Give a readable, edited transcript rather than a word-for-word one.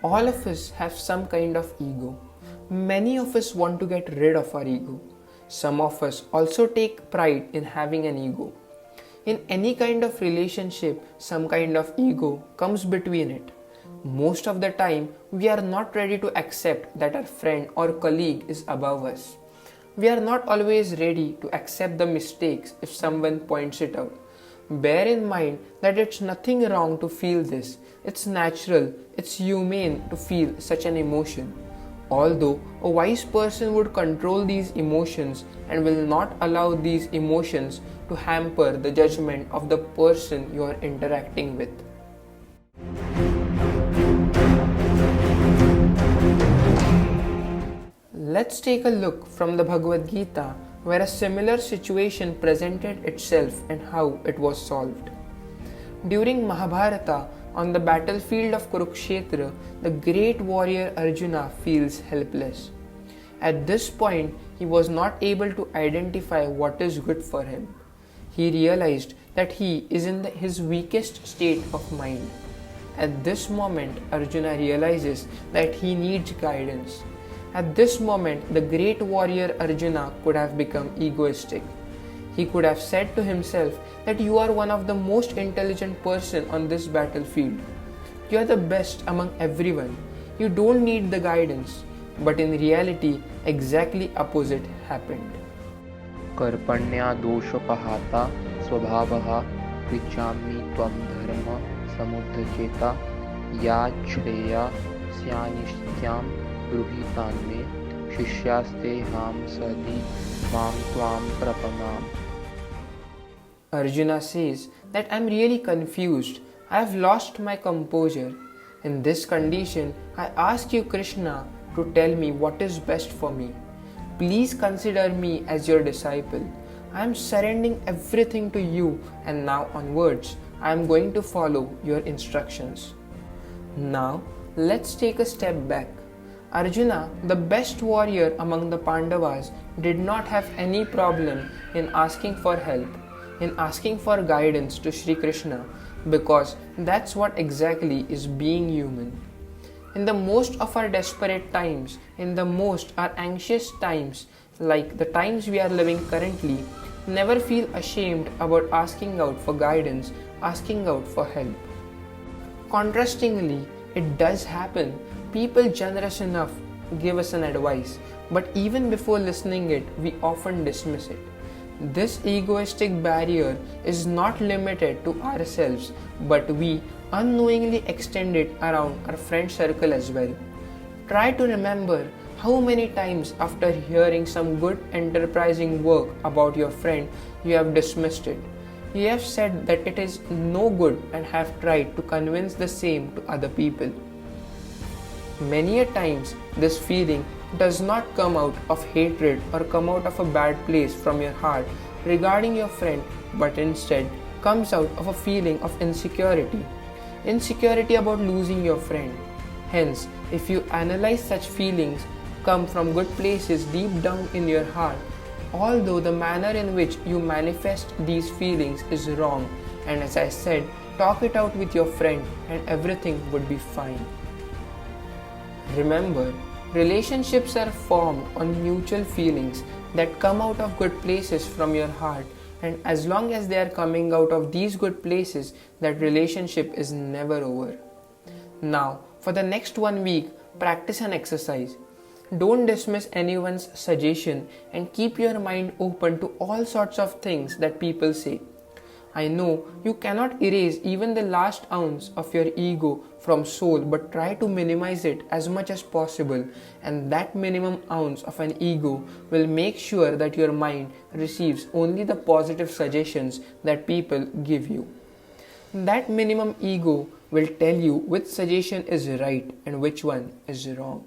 All of us have some kind of ego. Many of us want to get rid of our ego. Some of us also take pride in having an ego. In any kind of relationship, some kind of ego comes between it. Most of the time, we are not ready to accept that our friend or colleague is above us. We are not always ready to accept the mistakes if someone points it out. Bear in mind that it's nothing wrong to feel this. It's natural, it's humane to feel such an emotion. Although a wise person would control these emotions and will not allow these emotions to hamper the judgment of the person you are interacting with. Let's take a look from the Bhagavad Gita where a similar situation presented itself and how it was solved. During Mahabharata, on the battlefield of Kurukshetra, the great warrior Arjuna feels helpless. At this point, he was not able to identify what is good for him. He realized that he is in his weakest state of mind. At this moment, Arjuna realizes that he needs guidance. At this moment, the great warrior Arjuna could have become egoistic. He could have said to himself that you are one of the most intelligent person on this battlefield. You are the best among everyone. You don't need the guidance. But in reality, exactly opposite happened. कर्पण्या दोष पहाता स्वभावः पृच्छामि त्वं धर्म समुद्धचेता या श्रेया स्यानिष्ट्यां ब्रूहीतान्मे शिष्यास्ते हां सदी मां त्वां प्रपन्नाम्. Arjuna says that I am really confused. I have lost my composure. In this condition, I ask you, Krishna, to tell me what is best for me. Please consider me as your disciple. I am surrendering everything to you, and now onwards, I am going to follow your instructions. Now, let's take a step back. Arjuna, the best warrior among the Pandavas, did not have any problem in asking for help, in asking for guidance to Sri Krishna, because that's what exactly is being human. In the most of our desperate times, in the most our anxious times, like the times we are living currently, never feel ashamed about asking out for guidance, asking out for help. Contrastingly, it does happen. People generous enough give us an advice, but even before listening it, we often dismiss it. This egoistic barrier is not limited to ourselves, but we unknowingly extend it around our friend circle as well. Try to remember how many times after hearing some good enterprising work about your friend, you have dismissed it. You have said that it is no good and have tried to convince the same to other people. Many a times, this feeling does not come out of hatred or come out of a bad place from your heart regarding your friend, but instead comes out of a feeling of insecurity. Insecurity about losing your friend. Hence, if you analyze such feelings come from good places deep down in your heart, although the manner in which you manifest these feelings is wrong, and as I said, talk it out with your friend and everything would be fine. Remember, relationships are formed on mutual feelings that come out of good places from your heart, and as long as they are coming out of these good places, that relationship is never over. Now, for the next 1 week, practice an exercise. Don't dismiss anyone's suggestion and keep your mind open to all sorts of things that people say. I know you cannot erase even the last ounce of your ego from soul, but try to minimize it as much as possible, and that minimum ounce of an ego will make sure that your mind receives only the positive suggestions that people give you. That minimum ego will tell you which suggestion is right and which one is wrong.